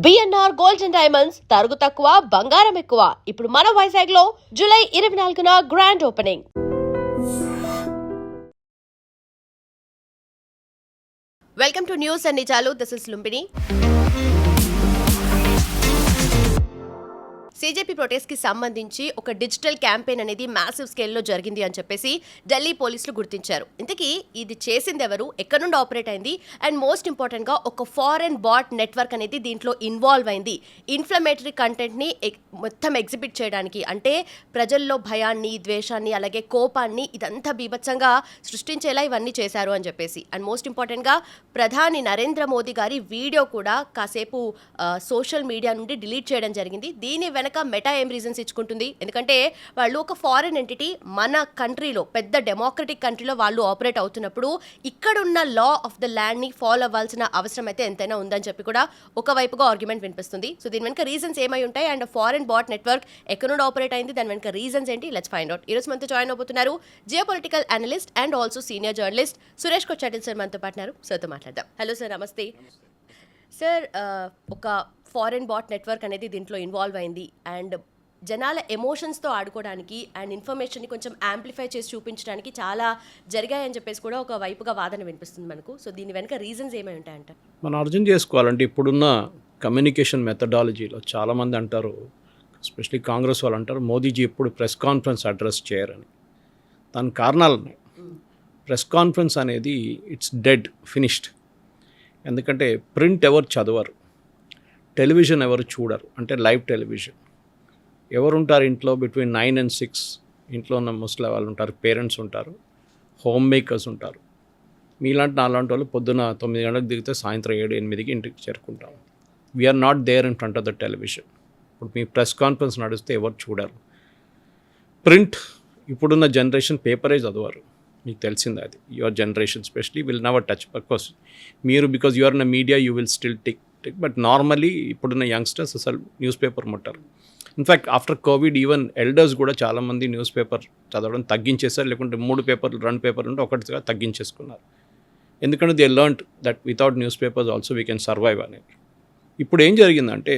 BNR gold and diamonds తరుగు తక్కువ బంగారం ఎక్కువ. ఇప్పుడు మన వైజాగ్ లో జూలై 24న grand opening. Welcome to news and నిజాలు. This is Lumbini. CJP protest కి సంబంధించి ఒక డిజిటల్ క్యాంపెయిన్ అనేది మ్యాసివ్ స్కేల్లో జరిగింది అని చెప్పేసి ఢిల్లీ పోలీసులు గుర్తించారు. ఇంతకీ ఇది చేసింది ఎవరు, ఎక్కడ నుండి ఆపరేట్ అయింది, అండ్ మోస్ట్ ఇంపార్టెంట్ గా ఒక ఫారెన్ బాట్ నెట్వర్క్ అనేది దీంట్లో ఇన్వాల్వ్ అయింది. ఇన్ఫ్లమేటరీ కంటెంట్ ని మొత్తం ఎగ్జిబిట్ చేయడానికి, అంటే ప్రజల్లో భయాన్ని, ద్వేషాన్ని, అలాగే కోపాన్ని ఇదంతా బీభత్సంగా సృష్టించేలా ఇవన్నీ చేశారు అని చెప్పేసి. అండ్ మోస్ట్ ఇంపార్టెంట్ గా ప్రధాని నరేంద్ర మోదీ గారి వీడియో కూడా కాసేపు సోషల్ మీడియా నుండి డిలీట్ చేయడం జరిగింది. దీని వెనక మెటా ఏం రీజన్స్ ఇచ్చుకుంటుంది, ఎందుకంటే వాళ్ళు ఒక ఫారెన్ ఎంటిటీ మన కంట్రీలో, పెద్ద డెమోక్రటిక్ కంట్రీలో వాళ్ళు ఆపరేట్ అవుతున్నప్పుడు ఇక్కడున్న లా ఆఫ్ ద ల్యాండ్ ని ఫాలో అవ్వాల్సిన అవసరం అయితే ఎంతైనా ఉందని చెప్పి కూడా ఒకవైపుగా ఆర్గ్యుమెంట్ వినిపిస్తుంది. సో దీని వెనక రీజన్స్ ఏమై ఉంటాయి, అండ్ ఫారెన్ బాట్ నెట్వర్క్ ఎక్కడ నుండి ఆపరేట్ అయింది, దాని వెనక రీజన్స్ ఏంటి, లెట్స్ ఫైండ్ అవుట్. ఈరోజు మనతో జాయిన్ అవబోతున్నారు geo political analyst and also senior journalist Suresh Kochattil sir మనతో పాటున్నారు. సార్తో మాట్లాడదాం. హలో సార్, నమస్తే సార్. ఒక ఫారెన్ బాట్ నెట్వర్క్ అనేది దీంట్లో ఇన్వాల్వ్ అయింది అండ్ జనాల ఎమోషన్స్తో ఆడుకోవడానికి అండ్ ఇన్ఫర్మేషన్ని కొంచెం యాంప్లిఫై చేసి చూపించడానికి చాలా జరిగాయని చెప్పేసి కూడా ఒక వైపుగా వాదన వినిపిస్తుంది మనకు. సో దీని వెనక రీజన్స్ ఏమై ఉంటాయంట? మనం అర్థం చేసుకోవాలంటే ఇప్పుడున్న కమ్యూనికేషన్ మెథడాలజీలో చాలామంది అంటారు, ఎస్పెషలీ కాంగ్రెస్ వాళ్ళు అంటారు, మోదీజీ ఎప్పుడు ప్రెస్ కాన్ఫరెన్స్ అడ్రస్ చేయరని. దాని కారణాలు ఉన్నాయి. ప్రెస్ కాన్ఫరెన్స్ అనేది ఇట్స్ డెడ్, ఫినిష్డ్. ఎందుకంటే ప్రింట్ ఎవరు చదవరు, టెలివిజన్ ఎవరు చూడరు, అంటే లైవ్ టెలివిజన్. ఎవరు ఉంటారు ఇంట్లో బిట్వీన్ 9 and 6? ఇంట్లో ఉన్న ముసలి వాళ్ళు ఉంటారు, పేరెంట్స్ ఉంటారు, హోమ్ మేకర్స్ ఉంటారు. మీలాంటి నాలాంటి వాళ్ళు పొద్దున 9 గంటలకు దిగితే సాయంత్రం 7-8కి ఇంటికి చేరుకుంటాం. We are not there in front of the television. ఇప్పుడు మీ ప్రెస్ కాన్ఫరెన్స్ నడిస్తే ఎవరు చూడరు. ప్రింట్ ఇప్పుడున్న జనరేషన్ పేపరే చదవరు, మీకు తెలిసిందే అది. Your generation specially will never touch. Because మీరు because you are in media you will still tick. But normally ఇప్పుడున్న యంగ్స్టర్స్ అసలు న్యూస్ పేపర్ ముట్టారు. In fact after Covid even elders కూడా చాలామంది న్యూస్ పేపర్ చదవడం తగ్గించేశారు, లేకుంటే 3 పేపర్లు 2 పేపర్లు ఉంటే ఒకటిగా తగ్గించేసుకున్నారు. ఎందుకంటే they learned that without news papers also we can survive అనేది. ఇప్పుడు ఏం జరిగిందంటే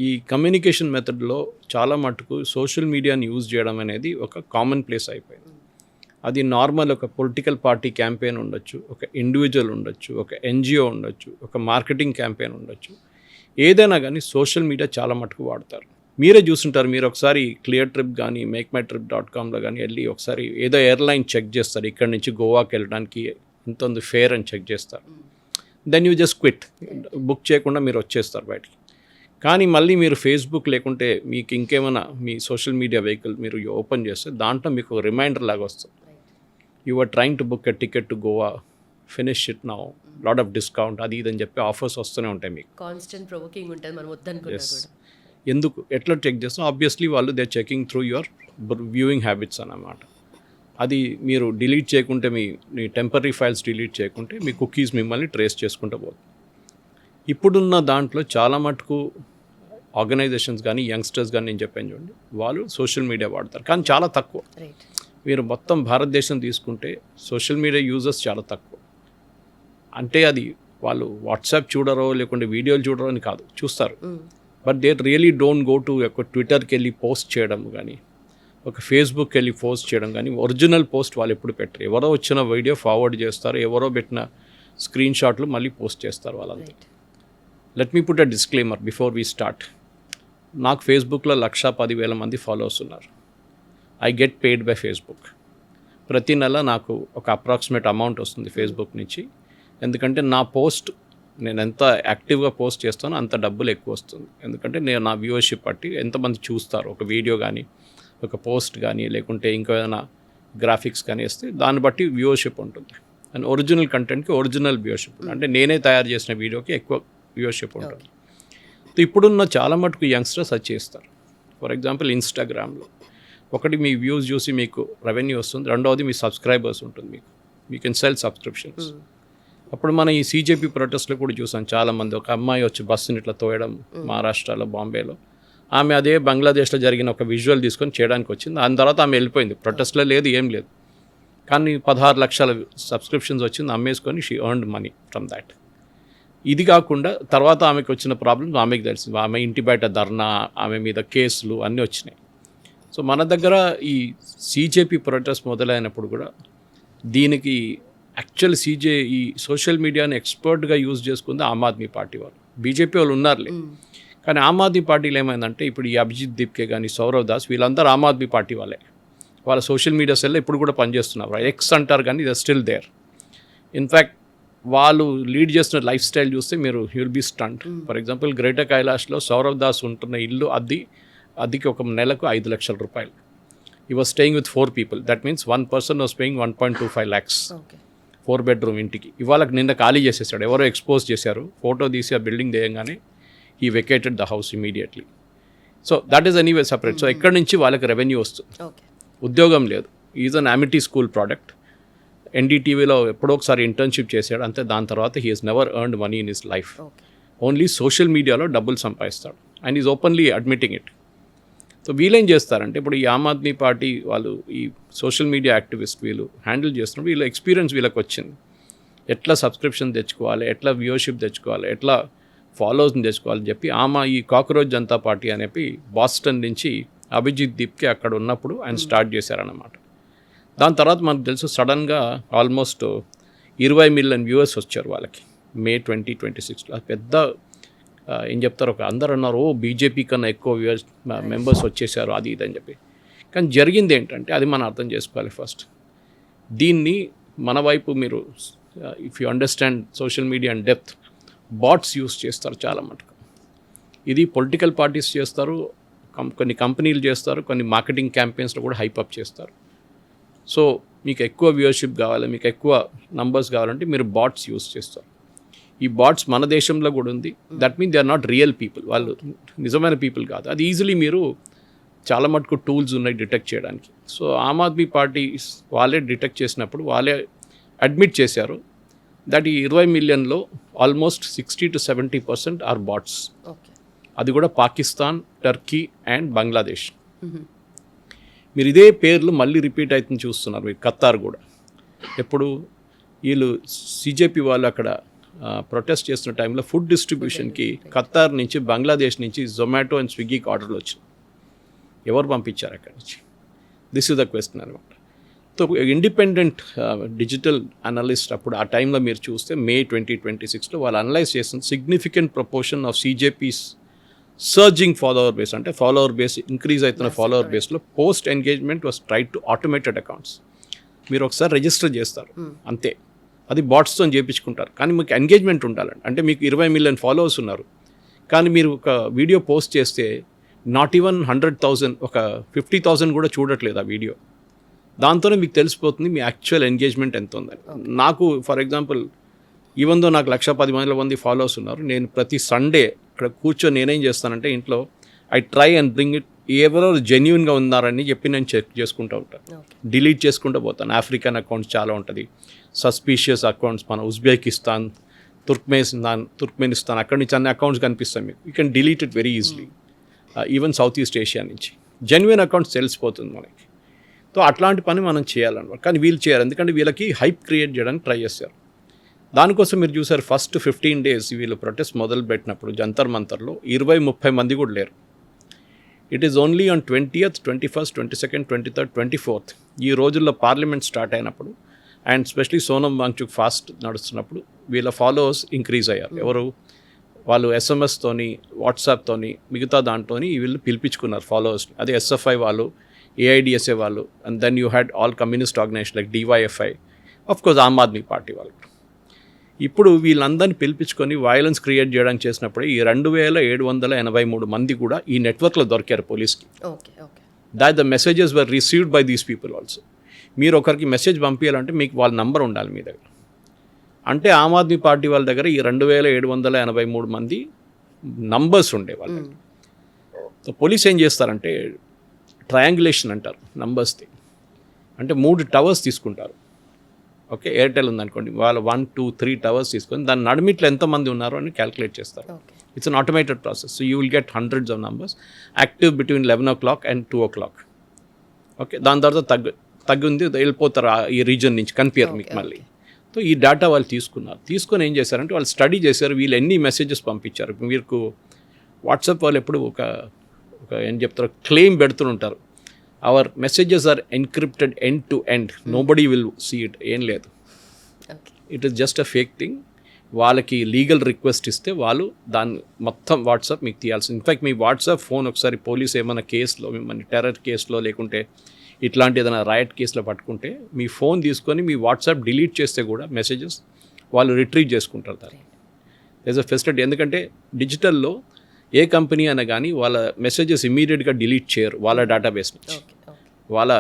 ఈ కమ్యూనికేషన్ మెథడ్లో చాలా మటుకు సోషల్ మీడియాని యూజ్ చేయడం అనేది ఒక కామన్ ప్లేస్ అయిపోయింది. అది నార్మల్ ఒక పొలిటికల్ పార్టీ క్యాంపెయిన్ ఉండొచ్చు, ఒక ఇండివిజువల్ ఉండొచ్చు, ఒక ఎన్జిఓ ఉండొచ్చు, ఒక మార్కెటింగ్ క్యాంపెయిన్ ఉండొచ్చు. ఏదైనా కానీ సోషల్ మీడియా చాలా మటుకు వాడతారు. మీరే చూస్తుంటారు. మీరు ఒకసారి క్లియర్ ట్రిప్ కానీ మేక్మైట్రిప్.comలో కానీ వెళ్ళి ఒకసారి ఏదో ఎయిర్లైన్ చెక్ చేస్తారు, ఇక్కడి నుంచి గోవాకి వెళ్ళడానికి ఎంత ఉంది ఫేర్ అని చెక్ చేస్తారు. Then you just quit, book చేయకుండా మీరు వచ్చేస్తారు బయటికి. కానీ మళ్ళీ మీరు ఫేస్బుక్ లేకుంటే మీకు ఇంకేమైనా మీ సోషల్ మీడియా వెహికల్ మీరు ఓపెన్ చేస్తే దాంట్లో మీకు ఒక రిమైండర్ లాగా వస్తుంది. You are trying to book a ticket to Goa, finish it now, lot of discount, అది ఇదని చెప్పి ఆఫర్స్ వస్తూనే ఉంటాయి మీకు. కాన్స్టెంట్ ప్రొవోకింగ్ ఉంటుంది మనం వద్దనుకున్నా కూడా. ఎందుకు ఎట్లా చెక్ చేస్తాం? ఆబ్వియస్లీ వాళ్ళు they checking through your viewing habits అన్నమాట. అది మీరు డిలీట్ చేయకుంటే, మీ టెంపరీ ఫైల్స్ డిలీట్ చేయకుంటే మీ కుకీస్ మిమ్మల్ని ట్రేస్ చేసుకుంటూ పోతుంది. ఇప్పుడున్న దాంట్లో చాలా మటుకు ఆర్గనైజేషన్స్ కానీ యంగ్స్టర్స్ కానీ నేను చెప్పాను చూడండి, వాళ్ళు సోషల్ మీడియా వాడతారు, కానీ చాలా తక్కువ. మీరు మొత్తం భారతదేశం తీసుకుంటే సోషల్ మీడియా యూజర్స్ చాలా తక్కువ. అంటే అది వాళ్ళు వాట్సాప్ చూడరో లేకుంటే వీడియోలు చూడరో అని కాదు, చూస్తారు. But they really don't go to ఒక ట్విట్టర్కి వెళ్ళి పోస్ట్ చేయడం కానీ, ఒక ఫేస్బుక్కి వెళ్ళి పోస్ట్ చేయడం కానీ, ఒరిజినల్ పోస్ట్ వాళ్ళు ఎప్పుడు పెట్టరు. ఎవరో వచ్చిన వీడియో ఫార్వర్డ్ చేస్తారు, ఎవరో పెట్టిన స్క్రీన్ షాట్లు మళ్ళీ పోస్ట్ చేస్తారు వాళ్ళంతా. Let me put a disclaimer before we start. నాకు ఫేస్బుక్లో 110,000 మంది ఫాలోవర్స్ ఉన్నారు. I get paid by Facebook. ప్రతి నెల నాకు ఒక అప్రాక్సిమేట్ అమౌంట్ వస్తుంది ఫేస్బుక్ నుంచి. ఎందుకంటే నా పోస్ట్ నేను ఎంత యాక్టివ్గా పోస్ట్ చేస్తానో అంత డబ్బులు ఎక్కువ వస్తుంది. ఎందుకంటే నేను నా వ్యూవర్షిప్ బట్టి ఎంతమంది చూస్తారు ఒక వీడియో కానీ, ఒక పోస్ట్ కానీ, లేకుంటే ఇంకో ఏదైనా గ్రాఫిక్స్ కానీ వేస్తే దాన్ని బట్టి వ్యూవర్షిప్ ఉంటుంది. అండ్ ఒరిజినల్ కంటెంట్కి ఒరిజినల్ వ్యూవర్షిప్, అంటే నేనే తయారు చేసిన వీడియోకి ఎక్కువ వ్యూవర్షిప్ ఉంటుంది. ఇప్పుడున్న చాలా మటుకు యంగ్స్టర్స్ అది చేస్తారు. ఫర్ ఎగ్జాంపుల్ ఇన్స్టాగ్రామ్లో ఒకటి మీ వ్యూస్ చూసి మీకు రెవెన్యూ వస్తుంది, రెండవది మీ సబ్స్క్రైబర్స్ ఉంటుంది, మీకు కెన్ సెల్ సబ్స్క్రిప్షన్స్. అప్పుడు మనం ఈ సీజేపీ ప్రొటెస్ట్లో కూడా చూసాం, చాలామంది ఒక అమ్మాయి వచ్చి బస్సుని ఇట్లా తోయడం మహారాష్ట్రలో, బాంబేలో. ఆమె అదే బంగ్లాదేశ్లో జరిగిన ఒక విజువల్ తీసుకొని చేయడానికి వచ్చింది. దాని తర్వాత ఆమె వెళ్ళిపోయింది, ప్రొటెస్ట్లో లేదు, ఏం లేదు. కానీ 16 లక్షల సబ్స్క్రిప్షన్స్ వచ్చింది, అమ్మేసుకొని she earned money from that. ఇది కాకుండా తర్వాత ఆమెకు వచ్చిన ప్రాబ్లమ్స్ ఆమెకు తెలిసింది. ఆమె ఇంటి బయట ధర్నా, ఆమె మీద కేసులు అన్నీ వచ్చినాయి. సో మన దగ్గర ఈ సీజేపీ ప్రొటెస్ట్ మొదలైనప్పుడు కూడా దీనికి యాక్చువల్ ఈ సోషల్ మీడియాని ఎక్స్పర్ట్గా యూజ్ చేసుకుంది ఆమ్ ఆద్మీ పార్టీ వాళ్ళు. బీజేపీ వాళ్ళు ఉన్నారులే, కానీ ఆమ్ ఆద్మీ పార్టీలో ఏమైందంటే ఇప్పుడు ఈ అభిజిత్ దీప్కే కానీ సౌరవ్ దాస్ వీళ్ళందరూ ఆమ్ ఆద్మీ పార్టీ వాళ్ళే. వాళ్ళ సోషల్ మీడియా సెల్లో ఇప్పుడు కూడా పనిచేస్తున్నారు. ఎక్స్ అంటారు కానీ దే స్టిల్ దేర్. ఇన్ఫ్యాక్ట్ వాళ్ళు లీడ్ చేస్తున్న లైఫ్ స్టైల్ చూస్తే మీరు will be stunned. For example greater కైలాష్లో సౌరవ్ దాస్ ఉంటున్న ఇల్లు అద్దెకి ఒక నెలకు 5 లక్షల రూపాయలు. He was staying with 4 people. That means 1 person was paying 1.25 lakhs 4 bedroom ఇంటికి. ఇవాళ నిన్న ఖాళీ చేసేసాడు, ఎవరో ఎక్స్పోజ్ చేశారు, ఫోటో తీసి ఆ బిల్డింగ్ దేయంగానే he vacated the house immediately. So that is anyway separate. So ఎక్కడి నుంచి వాళ్ళకి రెవెన్యూ వస్తుంది, ఉద్యోగం లేదు. Is an Amity school product. ఎన్డీటీవీలో ఎప్పుడో ఒకసారి ఇంటర్న్షిప్ చేశాడు అంతే. దాని తర్వాత he has never earned money in his life. Only social మీడియాలో డబ్బులు సంపాదిస్తాడు and is openly admitting it. So వీళ్ళేం చేస్తారంటే ఇప్పుడు ఈ ఆమ్ ఆద్మీ పార్టీ వాళ్ళు ఈ సోషల్ మీడియా యాక్టివిస్ట్ వీళ్ళు హ్యాండిల్ చేస్తున్నప్పుడు వీళ్ళ ఎక్స్పీరియన్స్ వీళ్ళకి వచ్చింది. ఎట్లా సబ్స్క్రిప్షన్ తెచ్చుకోవాలి, ఎట్లా వ్యూవర్షిప్ తెచ్చుకోవాలి, ఎట్లా ఫాలోవర్స్ని తెచ్చుకోవాలని చెప్పి ఈ కాక్రోచ్ జనతా పార్టీ అనేవి బాస్టన్ నుంచి అభిజిత్ దీప్కి అక్కడ ఉన్నప్పుడు ఆయన స్టార్ట్ చేశారన్నమాట. దాని తర్వాత మనకు తెలుసు సడన్గా ఆల్మోస్ట్ 20 million వ్యూవర్స్ వచ్చారు వాళ్ళకి May 2026లో. పెద్ద ఏం చెప్తారు, అందరు అన్నారు బీజేపీ కన్నా ఎక్కువ వ్యూవర్స్ మెంబర్స్ వచ్చేసారు అది ఇది అని చెప్పి. కానీ జరిగింది ఏంటంటే అది మనం అర్థం చేసుకోవాలి ఫస్ట్. దీన్ని మన వైపు మీరు if you understand social media and depth, bots use చేస్తారు చాలా మటుకు. ఇది పొలిటికల్ పార్టీస్ చేస్తారు, కొన్ని కంపెనీలు చేస్తారు, కొన్ని మార్కెటింగ్ క్యాంపెయిన్స్లో కూడా హైప్ చేస్తారు. సో మీకు ఎక్కువ వ్యూవర్షిప్ కావాలి, మీకు ఎక్కువ నంబర్స్ కావాలంటే మీరు బాట్స్ యూస్ చేస్తారు. ఈ బాట్స్ మన దేశంలో కూడా ఉంది. That mean they are not real people, వాళ్ళు నిజమైన పీపుల్ కాదు. అది ఈజీలీ మీరు చాలా మటుకు టూల్స్ ఉన్నాయి డిటెక్ట్ చేయడానికి. సో ఆమ్ ఆద్మీ పార్టీ వాళ్ళే డిటెక్ట్ చేసినప్పుడు వాళ్ళే అడ్మిట్ చేశారు దట్ ఈ 20 millionలో ఆల్మోస్ట్ 60 to 70% ఆర్ బాట్స్. అది కూడా పాకిస్తాన్, టర్కీ అండ్ బంగ్లాదేశ్. మీరు ఇదే పేర్లు మళ్ళీ రిపీట్ అవుతుంది చూస్తున్నారు మీరు. ఖత్తార్ కూడా ఎప్పుడు వీళ్ళు సీజేపీ వాళ్ళు అక్కడ ప్రొటెస్ట్ చేస్తున్న టైంలో ఫుడ్ డిస్ట్రిబ్యూషన్కి ఖత్తార్ నుంచి, బంగ్లాదేశ్ నుంచి జొమాటో అండ్ స్విగ్గీకి ఆర్డర్లు వచ్చినాయి. ఎవరు పంపించారు అక్కడి నుంచి? దిస్ ఇస్ ద క్వశ్చన్ అనమాట. సో ఇండిపెండెంట్ డిజిటల్ అనలిస్ట్ అప్పుడు ఆ టైంలో మీరు చూస్తే May 2026లో వాళ్ళు అనలైజ్ చేసిన significant proportion of CJP's surging follower base, అంటే ఫాలోవర్ బేస్ ఇంక్రీజ్ అవుతున్న ఫాలోవర్ బేస్లో post engagement was tried to automated accounts. మీరు ఒకసారి రిజిస్టర్ చేస్తారు అంతే, అది బాట్స్తో చేయించుకుంటారు. కానీ మీకు ఎంగేజ్మెంట్ ఉండాలండి. అంటే మీకు 20 million ఫాలోవర్స్ ఉన్నారు, కానీ మీరు ఒక వీడియో పోస్ట్ చేస్తే నాట్ ఈవెన్ 100,000, ఒక 50,000 కూడా చూడట్లేదు ఆ వీడియో. దాంతోనే మీకు తెలిసిపోతుంది మీ యాక్చువల్ ఎంగేజ్మెంట్ ఎంత ఉందని. నాకు ఫర్ ఎగ్జాంపుల్ ఈవెన్ దో నాకు 110 మంది ఫాలోవర్స్ ఉన్నారు, నేను ప్రతి సండే ఇక్కడ కూర్చొని నేనేం చేస్తానంటే ఇంట్లో I try and bring it, ఎవరెవరు జెన్యున్గా ఉన్నారని చెప్పి నేను చెక్ చేసుకుంటూ ఉంటాను. డిలీట్ చేసుకుంటూ పోతాను. ఆఫ్రికన్ అకౌంట్స్ చాలా ఉంటుంది, సస్పీషియస్ అకౌంట్స్, మన ఉజ్బెకిస్తాన్, తుర్క్మెనిస్తాన్ అక్కడి నుంచి అన్ని అకౌంట్స్ కనిపిస్తాయి మీకు. You can delete it very easily. Even south east Asia నుంచి జెన్యున్ అకౌంట్స్ తెలిసిపోతుంది మనకి. సో అట్లాంటి పని మనం చేయాలన్నమాట. కానీ వీళ్ళు చేయరు, ఎందుకంటే వీళ్ళకి హైప్ క్రియేట్ చేయడానికి ట్రై చేస్తారు. దానికోసం మీరు చూసారు ఫస్ట్ 15 days వీళ్ళు ప్రొటెస్ట్ మొదలు పెట్టినప్పుడు జంతర్ మంతర్లో 20-30 మంది కూడా లేరు. It is only on 20th, 21st, 22nd, 23rd, 24th ఈ రోజుల్లో పార్లమెంట్ స్టార్ట్ అయినప్పుడు and specially Sonam Wangchuk fast నడుస్తున్నప్పుడు వీళ్ళ ఫాలోవర్స్ ఇంక్రీజ్ అయ్యారు. ఎవరు? వాళ్ళు SMS-తోని, వాట్సాప్తోని, మిగతా దాంట్లోని వీళ్ళు పిలిపించుకున్నారు ఫాలోవర్స్ని. అదే SFI వాళ్ళు, AIDSA వాళ్ళు, and then you had all communist organisation like DYFI, of course Aam Aadmi party వాళ్ళు. ఇప్పుడు వీళ్ళందరినీ పిలిపించుకొని వైలెన్స్ క్రియేట్ చేయడానికి చేసినప్పుడు ఈ 2,783 మంది కూడా ఈ నెట్వర్క్లో దొరికారు పోలీస్కి. That the messages were received by these people also. మీరు ఒకరికి మెసేజ్ పంపించాలంటే మీకు వాళ్ళ నంబర్ ఉండాలి మీ దగ్గర. అంటే ఆమ్ ఆద్మీ పార్టీ వాళ్ళ దగ్గర ఈ 2,783 మంది నంబర్స్ ఉండే వాళ్ళ దగ్గర. సో పోలీస్ ఏం చేస్తారంటే ట్రయాంగులేషన్ అంటారు నంబర్స్ది. అంటే 3 towers తీసుకుంటారు. ఓకే, ఎయిర్టెల్ ఉందనుకోండి, వాళ్ళు 1, 2, 3 towers తీసుకొని దాని నడిమిట్లో ఎంతమంది ఉన్నారో అని క్యాలిక్యులేట్ చేస్తారు. It's an automated process. So you will get hundreds of numbers active between 11 o'clock and 2 o'clock. Okay, దాని తర్వాత తగ్గింది వెళ్ళిపోతారు ఈ రీజన్ నుంచి కనిపించారు మీకు మళ్ళీ. సో ఈ డేటా వాళ్ళు తీసుకొని ఏం చేశారంటే వాళ్ళు స్టడీ చేశారు, వీళ్ళు ఎన్ని మెసేజెస్ పంపించారు. మీకు వాట్సాప్ వాళ్ళు ఎప్పుడు ఒక ఏం చెప్తారు, క్లెయిమ్ పెడుతుంటారు, our messages are encrypted end to end, nobody will see it. ఏం లేదు, it is just a fake thing. వాళ్ళకి లీగల్ రిక్వెస్ట్ ఇస్తే వాళ్ళు దాన్ని మొత్తం వాట్సాప్ మీకు తీయాల్సింది. ఇన్ఫ్యాక్ట్ మీ వాట్సాప్ ఫోన్ ఒకసారి పోలీస్ ఏమైనా కేసులో, మిమ్మల్ని టెర్రర్ కేసులో లేకుంటే ఇట్లాంటి ఏదైనా రైట్ కేసులో పట్టుకుంటే మీ ఫోన్ తీసుకొని మీ వాట్సాప్ డిలీట్ చేస్తే కూడా మెసేజెస్ వాళ్ళు రిట్రీవ్ చేసుకుంటారు. దాన్ని యాజ్ అ ఫెసిలిటీ. ఎందుకంటే డిజిటల్లో ఏ కంపెనీ అయినా కానీ వాళ్ళ మెసేజెస్ ఇమీడియట్గా డిలీట్ చేయరు, వాళ్ళ డేటాబేస్ నుంచి, వాళ్ళ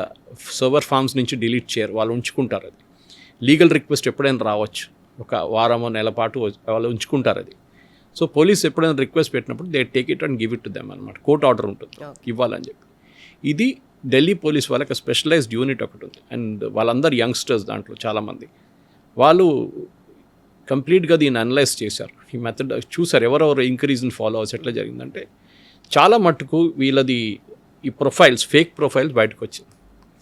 సర్వర్ ఫార్మ్స్ నుంచి డిలీట్ చేయరు, వాళ్ళు ఉంచుకుంటారు. అది లీగల్ రిక్వెస్ట్ ఎప్పుడైనా రావచ్చు, ఒక వారమో నెల పాటు వాళ్ళు ఉంచుకుంటారు అది. సో పోలీస్ ఎప్పుడైనా రిక్వెస్ట్ పెట్టినప్పుడు they take it and give it to them అనమాట. కోర్ట్ ఆర్డర్ ఉంటుంది ఇవ్వాలని చెప్పి. ఇది ఢిల్లీ పోలీస్ వాళ్ళకి స్పెషలైజ్డ్ యూనిట్ ఒకటి ఉంది, అండ్ వాళ్ళందరూ యంగ్స్టర్స్ దాంట్లో చాలామంది. వాళ్ళు కంప్లీట్గా దీన్ని అనలైజ్ చేశారు, ఈ మెథడ్ చూసారు, ఎవరెవరు ఇంక్రీజ్ ఇన్ ఫాలోవర్స్ ఎట్లా జరిగిందంటే చాలా మట్టుకు వీళ్ళది ఈ ప్రొఫైల్స్, ఫేక్ ప్రొఫైల్స్ బయటకు వచ్చింది.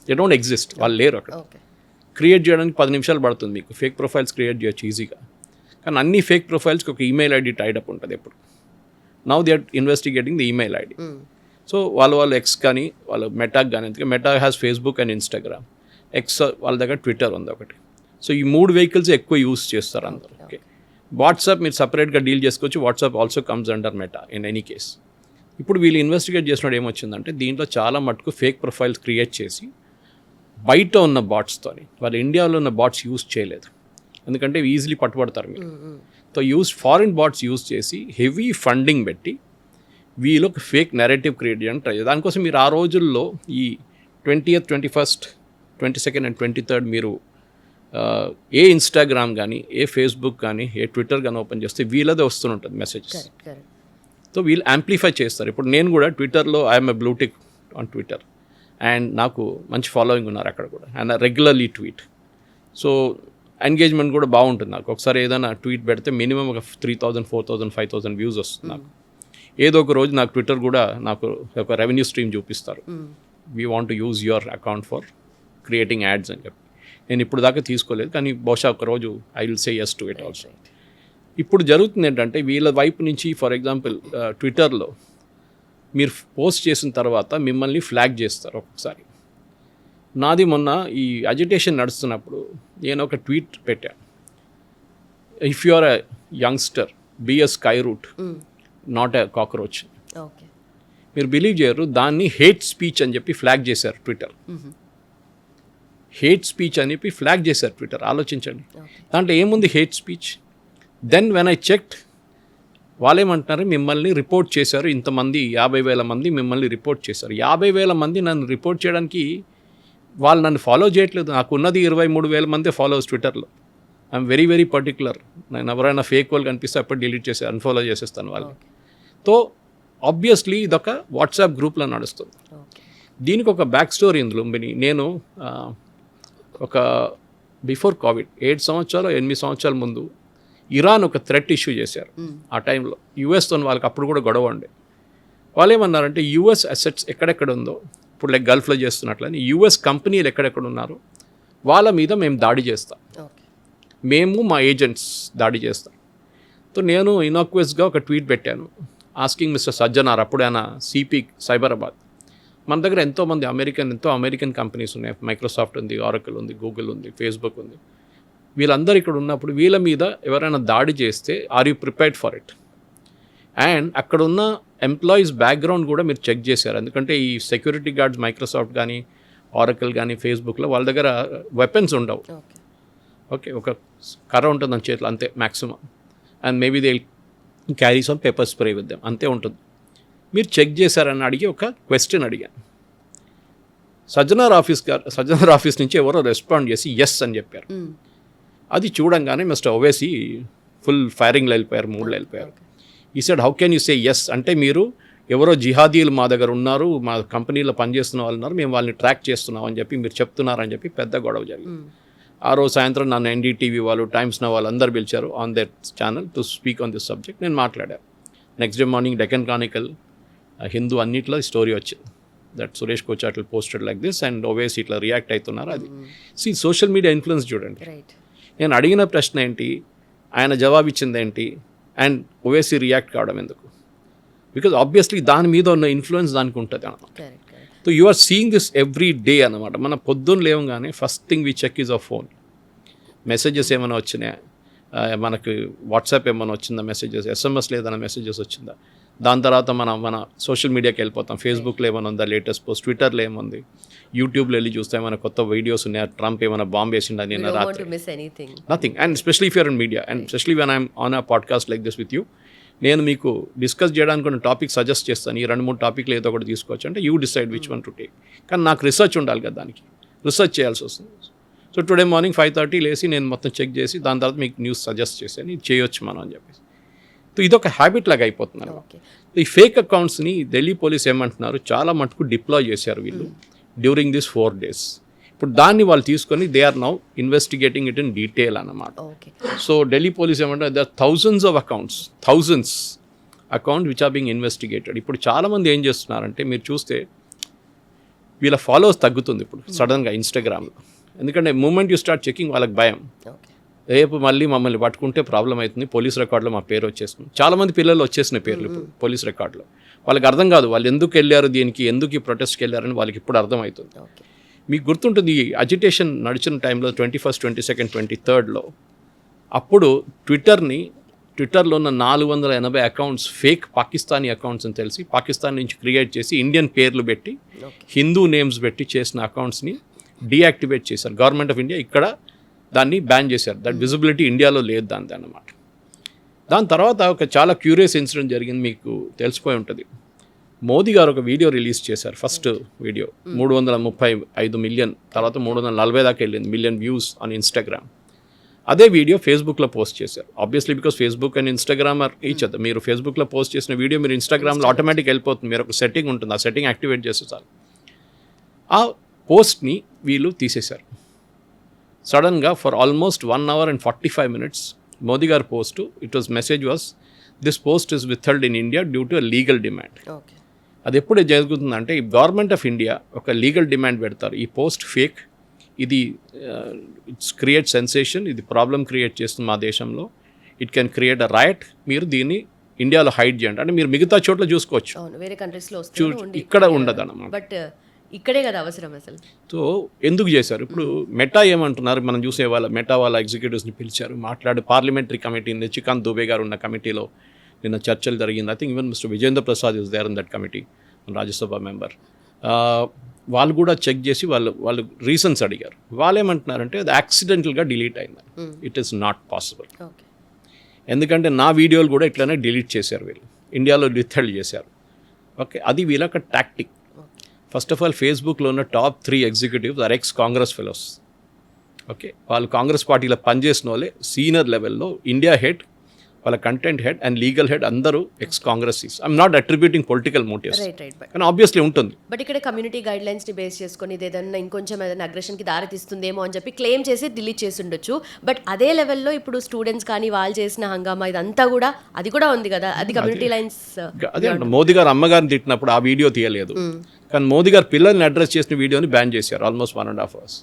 దే డోంట్ ఎగ్జిస్ట్, వాళ్ళు లేరు అక్కడ. క్రియేట్ చేయడానికి 10 నిమిషాలు పడుతుంది మీకు, ఫేక్ ప్రొఫైల్స్ క్రియేట్ చేయొచ్చు ఈజీగా. కానీ అన్ని ఫేక్ ప్రొఫైల్స్కి ఒక ఈమెయిల్ ఐడి టైడప్ ఉంటుంది ఎప్పుడు. Now they are investigating the email ID. So వాళ్ళు ఎక్స్ కానీ వాళ్ళు మెటాక్ కానీ, ఎందుకంటే Meta has Facebook and Instagram, X వాళ్ళ దగ్గర ట్విట్టర్ ఉంది ఒకటి. సో ఈ 3 వెహికల్స్ ఎక్కువ యూస్ చేస్తారు అందరూ. ఓకే, వాట్సాప్ మీరు సపరేట్గా డీల్ చేసుకోవచ్చు, WhatsApp also comes under meta in any case. ఇప్పుడు వీళ్ళు ఇన్వెస్టిగేట్ చేసినప్పుడు ఏమొచ్చిందంటే దీంట్లో చాలా మటుకు ఫేక్ ప్రొఫైల్స్ క్రియేట్ చేసి బయట ఉన్న బాట్స్తో, వాళ్ళు ఇండియాలో ఉన్న బాట్స్ యూస్ చేయలేదు, ఎందుకంటే ఈజీలీ పట్టుబడతారు మీరు. సో ఫారిన్ బాట్స్ యూస్ చేసి హెవీ ఫండింగ్ పెట్టి వీళ్ళు ఒక ఫేక్ నెరేటివ్ క్రియేట్ చేయడానికి ట్రై చేయాలి. దానికోసం మీరు ఆ రోజుల్లో ఈ 20th, 21st, 22nd and 23rd మీరు ఏ ఇన్స్టాగ్రామ్ కానీ, ఏ ఫేస్బుక్ కానీ, ఏ ట్విట్టర్ కానీ ఓపెన్ చేస్తే వీళ్ళదే వస్తుంటుంది మెసేజెస్. సో వీళ్ళు యాంప్లిఫై చేస్తారు. ఇప్పుడు నేను కూడా ట్విట్టర్లో I'm a blue tick on Twitter, and నాకు మంచి ఫాలోయింగ్ ఉన్నారు అక్కడ కూడా, and regularly tweet. So engagement కూడా బాగుంటుంది నాకు. ఒకసారి ఏదైనా ట్వీట్ పెడితే మినిమం ఒక 3,000, 4,000, 5,000 వ్యూస్ వస్తుంది నాకు. ఏదో ఒక రోజు నాకు ట్విట్టర్ కూడా నాకు ఒక రెవెన్యూ స్ట్రీమ్ చూపిస్తారు, we want to use your account for creating ads అని చెప్పి. నేను ఇప్పుడు దాకా తీసుకోలేదు, కానీ బహుశా ఒక రోజు I will say yes to it also. ఇప్పుడు జరుగుతుంది ఏంటంటే వీళ్ళ వైపు నుంచి, ఫర్ ఎగ్జాంపుల్ ట్విట్టర్లో మీరు పోస్ట్ చేసిన తర్వాత మిమ్మల్ని ఫ్లాగ్ చేస్తారు ఒక్కొక్కసారి. నాది మొన్న ఈ అజిటేషన్ నడుస్తున్నప్పుడు నేను ఒక ట్వీట్ పెట్టాను, if you are a youngster be a sky root not a cockroach. మీరు బిలీవ్ చేయరు, దాన్ని హేట్ స్పీచ్ అని చెప్పి ఫ్లాగ్ చేశారు ట్విట్టర్. హేట్ స్పీచ్ అని చెప్పి ఫ్లాగ్ చేశారు ట్విట్టర్. ఆలోచించండి, దాంట్లో ఏముంది hate speech. Then when I checked, వాళ్ళేమంటున్నారు, మిమ్మల్ని రిపోర్ట్ చేశారు, ఇంతమంది 50,000 మంది మిమ్మల్ని రిపోర్ట్ చేశారు. 50,000 మంది నన్ను రిపోర్ట్ చేయడానికి వాళ్ళు నన్ను ఫాలో చేయట్లేదు. నాకు ఉన్నది 23,000 మంది ఫాలోవర్స్ ట్విట్టర్లో. I'm very very particular. నేను ఎవరైనా ఫేక్ వాళ్ళు కనిపిస్తే అప్పుడు డిలీట్ చేసి అన్ఫాలో చేసేస్తాను వాళ్ళని. సో ఆబ్వియస్లీ ఇదొక వాట్సాప్ గ్రూప్లో నడుస్తుంది. దీనికి ఒక బ్యాక్ స్టోరీ ఇందులో. నేను ఒక బిఫోర్ కోవిడ్ 8 సంవత్సరాలు 8 సంవత్సరాల ముందు ఇరాన్ ఒక థ్రెట్ ఇష్యూ చేశారు. ఆ టైంలో యుఎస్తో వాళ్ళకి అప్పుడు కూడా గొడవ ఉండే. వాళ్ళు ఏమన్నారంటే యుఎస్ అసెట్స్ ఎక్కడెక్కడ ఉందో, ఇప్పుడు లైక్ గల్ఫ్లో చేస్తున్నట్లని యుఎస్ కంపెనీలు ఎక్కడెక్కడ ఉన్నారో వాళ్ళ మీద మేము దాడి చేస్తాం, మేము మా ఏజెంట్స్ దాడి చేస్తాం. సో నేను ఇనాక్వస్గా ఒక ట్వీట్ పెట్టాను ఆస్కింగ్ మిస్టర్ సజ్జనార్, అప్పుడు ఆయన సిపి సైబరాబాద్. మన దగ్గర ఎంతో అమెరికన్ కంపెనీస్ ఉన్నాయి, మైక్రోసాఫ్ట్ ఉంది, ఆరకిల్ ఉంది, గూగుల్ ఉంది, ఫేస్బుక్ ఉంది. వీళ్ళందరూ ఇక్కడ ఉన్నప్పుడు వీళ్ళ మీద ఎవరైనా దాడి చేస్తే are you prepared for it? And అక్కడ ఉన్న ఎంప్లాయీస్ బ్యాక్గ్రౌండ్ కూడా మీరు చెక్ చేశారు, ఎందుకంటే ఈ సెక్యూరిటీ గార్డ్స్ మైక్రోసాఫ్ట్ కానీ, ఆరకిల్ కానీ, ఫేస్బుక్లో వాళ్ళ దగ్గర వెపన్స్ ఉండవు. ఓకే, ఒక కర్ర ఉంటుంది దాని చేతిలో అంతే maximum, and maybe they carry some paper spray with them, అంతే ఉంటుంది. మీరు చెక్ చేశారని అడిగి ఒక క్వశ్చన్ అడిగాను. సజ్జనార్ ఆఫీస్ నుంచి ఎవరో రెస్పాండ్ చేసి ఎస్ అని చెప్పారు. అది చూడంగానే మిస్టర్ ఓవైసీ ఫుల్ ఫైరింగ్లో వెళ్ళిపోయారు, మూడ్లో వెళ్ళిపోయారు. ఈ said how can you say yes అంటే, మీరు ఎవరో జిహాదీలు మా దగ్గర ఉన్నారు, మా కంపెనీలో పనిచేస్తున్న వాళ్ళు ఉన్నారు, మేము వాళ్ళని ట్రాక్ చేస్తున్నాం అని చెప్పి మీరు చెప్తున్నారని చెప్పి పెద్ద గొడవ జరిగింది. ఆ రోజు సాయంత్రం నన్ను ఎన్డీటీవీ వాళ్ళు, టైమ్స్ నౌ వాళ్ళు అందరు పిలిచారు on that channel to speak on this subject. నేను మాట్లాడాను. Next day morning Deccan Chronicle, Hindu అన్నిట్లో స్టోరీ వచ్చింది that Suresh Kochattil posted like this and Owaisi ఇట్లా రియాక్ట్ అవుతున్నారు. అది సోషల్ మీడియా ఇన్ఫ్లుయెన్స్ చూడండి. నేను అడిగిన ప్రశ్న ఏంటి, ఆయన జవాబు ఇచ్చింది ఏంటి, అండ్ ఓవైసీ రియాక్ట్ కావడం ఎందుకు? బికాజ్ ఆబ్వియస్లీ దాని మీద ఉన్న ఇన్ఫ్లుయెన్స్ దానికి ఉంటుంది అన్నమాట. So you are seeing this every day అనమాట. మన పొద్దున్న లేవగానే first thing we check is a phone. Messages ఏమైనా వచ్చినాయా, మనకు వాట్సాప్ ఏమైనా వచ్చిందా మెసేజెస్, ఎస్ఎంఎస్ లేదన్నా మెసేజెస్ వచ్చిందా, దాని తర్వాత మన సోషల్ మీడియాకి వెళ్ళిపోతాం. ఫేస్బుక్లో ఏమైనా ఉందా లేటెస్ట్ పోస్ట్, ట్విట్టర్లో ఏముంది, యూట్యూబ్లో వెళ్ళి చూస్తే ఏమైనా కొత్త వీడియోస్ ఉన్నాయా, ట్రంప్ ఏమైనా బాంబ్ వేసిండా నిన్న రాత్రి, nothing. And especially if you're in media and especially when I'm on a podcast like this with you, నేను మీకు డిస్కస్ చేయడానికి కొన్ని టాపిక్ సజెస్ట్ చేస్తాను. ఈ 2-3 టాపిక్లు ఏదో ఒకటి తీసుకోవచ్చు అంటే you decide which one to take. కానీ నాకు రిసర్చ్ ఉండాలి కదా, దానికి రిసర్చ్ చేయాల్సి వస్తుంది. సో టుడే మార్నింగ్ 5:30 లేసి నేను మొత్తం చెక్ చేసి దాని తర్వాత మీకు న్యూస్ సజెస్ట్ చేశాను, ఇది చేయొచ్చు మనం అని చెప్పేసి. సో ఇదొక హ్యాబిట్ లాగా అయిపోతుంది అనమాట. ఈ ఫేక్ అకౌంట్స్ని ఢిల్లీ పోలీస్ ఏమంటున్నారు, చాలా మటుకు డిప్లాయ్ చేశారు వీళ్ళు డ్యూరింగ్ దిస్ 4 days. ఇప్పుడు దాన్ని వాళ్ళు తీసుకొని they are now investigating it in detail అన్నమాట. సో ఢిల్లీ పోలీస్ ఏమంటారు, there thousands of accounts which are being investigated. ఇప్పుడు చాలామంది ఏం చేస్తున్నారంటే మీరు చూస్తే వీళ్ళ ఫాలోవర్స్ తగ్గుతుంది ఇప్పుడు సడన్గా ఇన్స్టాగ్రామ్లో. ఎందుకంటే మూమెంట్ యూ స్టార్ట్ చెకింగ్ వాళ్ళకి భయం, రేపు మళ్ళీ మమ్మల్ని పట్టుకుంటే ప్రాబ్లం అవుతుంది, పోలీస్ రికార్డులో మా పేరు వచ్చేస్తుంది. చాలామంది పిల్లలు వచ్చేసిన పేర్లు ఇప్పుడు పోలీస్ రికార్డులో. వాళ్ళకి అర్థం కాదు వాళ్ళు ఎందుకు వెళ్ళారు, దీనికి ఎందుకు ఈ ప్రొటెస్ట్కి వెళ్ళారని వాళ్ళకి ఇప్పుడు అర్థమవుతుంది. మీకు గుర్తుంటుంది ఈ అజిటేషన్ నడిచిన టైంలో 21st, 22nd, 23rd అప్పుడు ట్విట్టర్లో ఉన్న 480 అకౌంట్స్ ఫేక్ పాకిస్తానీ అకౌంట్స్ అని తెలిసి పాకిస్తాన్ నుంచి క్రియేట్ చేసి ఇండియన్ పేర్లు పెట్టి హిందూ నేమ్స్ పెట్టి చేసిన అకౌంట్స్ని డీయాక్టివేట్ చేశారు. గవర్నమెంట్ ఆఫ్ ఇండియా ఇక్కడ దాన్ని బ్యాన్ చేశారు. దట్ విజిబిలిటీ ఇండియాలో లేదు దాని అన్నమాట. దాని తర్వాత ఒక చాలా క్యూరియస్ ఇన్సిడెంట్ జరిగింది, మీకు తెలిసిపోయి ఉంటుంది. మోదీ గారు ఒక వీడియో రిలీజ్ చేశారు. ఫస్ట్ వీడియో 335 మిలియన్, తర్వాత 340 దాకా వెళ్ళింది మిలియన్ వ్యూస్ ఆన్ ఇన్స్టాగ్రామ్. అదే వీడియో ఫేస్బుక్లో పోస్ట్ చేశారు. Obviously because Facebook and Instagram are each other. మీరు ఫేస్బుక్లో పోస్ట్ చేసిన వీడియో మీరు ఇన్స్టాగ్రామ్లో ఆటోమేటిక్ వెళ్ళిపోతుంది. మీరు ఒక సెట్టింగ్ ఉంటుంది, ఆ సెట్టింగ్ యాక్టివేట్ చేస్తే చాలు. ఆ పోస్ట్ని వీళ్ళు తీసేశారు సడన్గా. For almost 1 hour and 45 minutes Modi గారి post, message was this post is withheld in India due to legal demand. అది ఎప్పుడు జరుగుతుందంటే ఈ గవర్నమెంట్ ఆఫ్ ఇండియా ఒక లీగల్ డిమాండ్ పెడతారు, ఈ పోస్ట్ ఫేక్, ఇది ఇట్స్ క్రియేట్ సెన్సేషన్, ఇది ప్రాబ్లం క్రియేట్ చేస్తుంది మా దేశంలో, it can create a right, మీరు దీన్ని ఇండియాలో హైడ్ చేయండి అంటే మీరు మిగతా చోట్ల చూసుకోవచ్చు, వేరే కంట్రీస్లో ఇక్కడ ఉండదు అన్నమాట. బట్ ఇక్కడే కదా అవసరం అసలు. సో ఎందుకు చేశారు? ఇప్పుడు మెటా ఏమంటున్నారు, మనం చూసే మెటా వాళ్ళ ఎగ్జిక్యూటివ్స్ని పిలిచారు, మాట్లాడి పార్లమెంటరీ కమిటీ నిచికాంత్ దుబే గారు ఉన్న కమిటీలో నిన్న చర్చలు జరిగింది. I think even Mister Vijendra Prasad is there in that committee, Rajya Sabha member. వాళ్ళు కూడా చెక్ చేసి వాళ్ళు రీజన్స్ అడిగారు. వాళ్ళు ఏమంటున్నారంటే అది యాక్సిడెంటల్గా డిలీట్ అయింది, ఇట్ ఈస్ నాట్ పాసిబుల్. ఎందుకంటే నా వీడియోలు కూడా ఇట్లానే డిలీట్ చేశారు వీళ్ళు, ఇండియాలో విత్హెల్డ్ చేశారు. ఓకే, అది వీళ్ళొక టాక్టిక్. ఫస్ట్ ఆఫ్ ఆల్ ఫేస్బుక్లో ఉన్న top 3 executives are ex Congress fellows. Okay, వాళ్ళు కాంగ్రెస్ పార్టీలో పనిచేసిన వాళ్ళే, సీనియర్ లెవెల్లో ఇండియా హెడ్, వాళ్ళ content head and legal head అందరూ ఎక్స్ కాంగ్రెసీస్. I'm not attributing political motives, కానీ ఆబ్వియస్లీ ఉంటుంది. బట్ ఇక్కడ కమ్యూనిటీ గైడ్ లైన్స్ని బేస్ చేసుకొని ఇది ఏదైనా ఇంకొంచెం ఏదైనా అగ్రెషన్కి దారి తీస్తుందేమో అని చెప్పి క్లెయిమ్ చేసి డిలీట్ చేసి ఉండొచ్చు. బట్ అదే లెవెల్లో ఇప్పుడు స్టూడెంట్స్ కానీ వాళ్ళు చేసిన హంగామా ఇదంతా కూడా అది కూడా ఉంది కదా, అది కమ్యూనిటీ లైన్స్. అదే అంటే మోదీ గారు అమ్మగారిని తిట్టినప్పుడు ఆ వీడియో తీయలేదు, కానీ మోదీ గారు పిల్లల్ని అడ్రస్ చేసిన వీడియోని బ్యాన్ చేశారు ఆల్మోస్ట్ 1.5 hours.